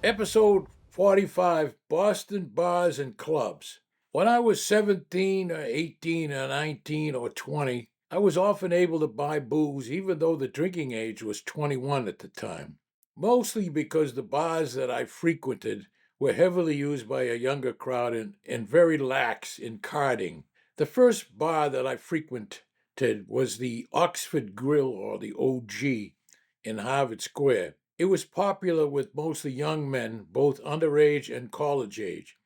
Episode 45, Boston Bars and Clubs. When I was 17 or 18 or 19 or 20, I was often able to buy booze even though the drinking age was 21 at the time. Mostly because the bars that I frequented were heavily used by a younger crowd and very lax in carding. The first bar that I frequented was the Oxford Grill, or the OG, in Harvard Square. It was popular with mostly young men, both underage and college age,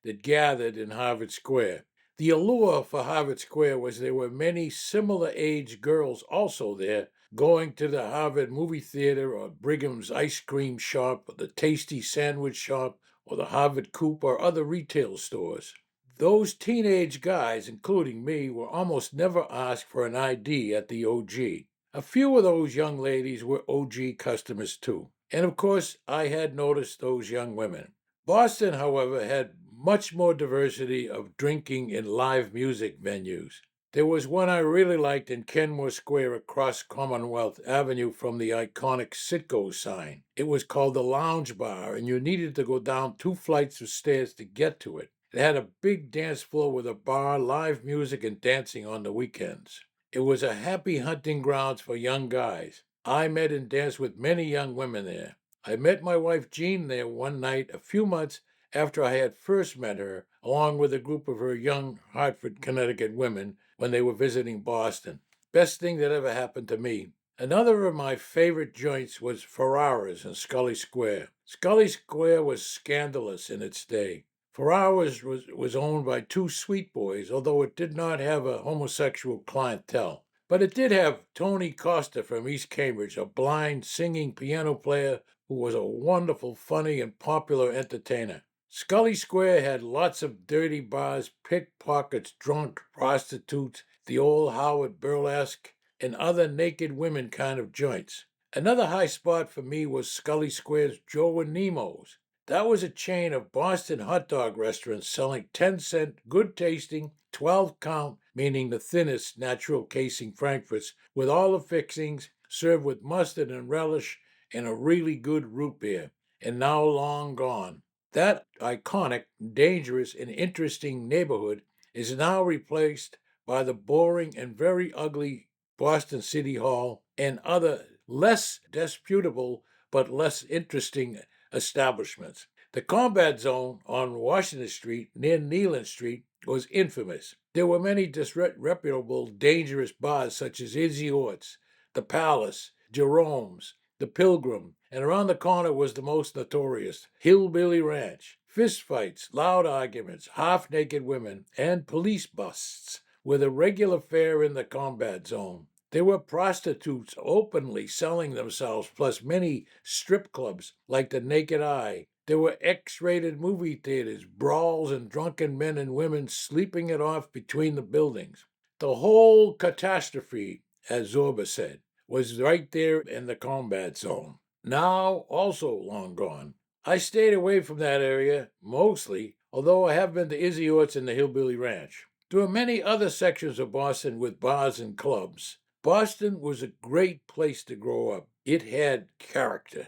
that gathered in Harvard Square. The allure for Harvard Square was there were many similar age girls also there, going to the Harvard movie theater or Brigham's ice cream shop or the Tasty sandwich shop or the Harvard Coop or other retail stores. Those teenage guys, including me, were almost never asked for an ID at the OG. A few of those young ladies were OG customers too. And of course, I had noticed those young women. Boston, however, had much more diversity of drinking and live music venues. There was one I really liked in Kenmore Square across Commonwealth Avenue from the iconic Citgo sign. It was called the Lounge Bar, and you needed to go down 2 flights of stairs to get to it. It had a big dance floor with a bar, live music, and dancing on the weekends. It was a happy hunting grounds for young guys. I met and danced with many young women there. I met my wife Jean there one night a few months after I had first met her, along with a group of her young Hartford, Connecticut women when they were visiting Boston. Best thing that ever happened to me. Another of my favorite joints was Ferrara's in Scully Square. Scully Square was scandalous in its day. Ferrara's was owned by two sweet boys, although it did not have a homosexual clientele. But it did have Tony Costa from East Cambridge, a blind singing piano player who was a wonderful, funny, and popular entertainer. Scully Square had lots of dirty bars, pickpockets, drunk prostitutes, the old Howard burlesque, and other naked women kind of joints. Another high spot for me was Scully Square's Joe and Nemo's. That was a chain of Boston hot dog restaurants selling 10-cent, good tasting, 12 count, meaning the thinnest natural casing frankfurts, with all the fixings, served with mustard and relish and a really good root beer, and now long gone. That iconic, dangerous, and interesting neighborhood is now replaced by the boring and very ugly Boston City Hall and other less disputable but less interesting establishments. The combat zone on Washington Street near Neyland Street was infamous. There were many disreputable, dangerous bars such as Izzy Ort's, the Palace, Jerome's, the Pilgrim, and around the corner was the most notorious, Hillbilly Ranch. Fistfights, loud arguments, half-naked women, and police busts were the regular fare in the combat zone. There were prostitutes openly selling themselves, plus many strip clubs like the Naked Eye. There were X-rated movie theaters, brawls, and drunken men and women sleeping it off between the buildings. The whole catastrophe, as Zorba said, was right there in the combat zone. Now also long gone. I stayed away from that area, mostly, although I have been to Izzy Ort's and the Hillbilly Ranch. There are many other sections of Boston with bars and clubs. Boston was a great place to grow up. It had character.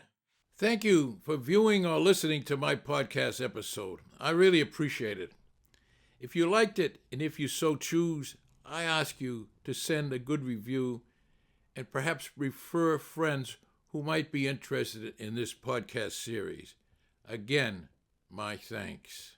Thank you for viewing or listening to my podcast episode. I really appreciate it. If you liked it, and if you so choose, I ask you to send a good review and perhaps refer friends who might be interested in this podcast series. Again, my thanks.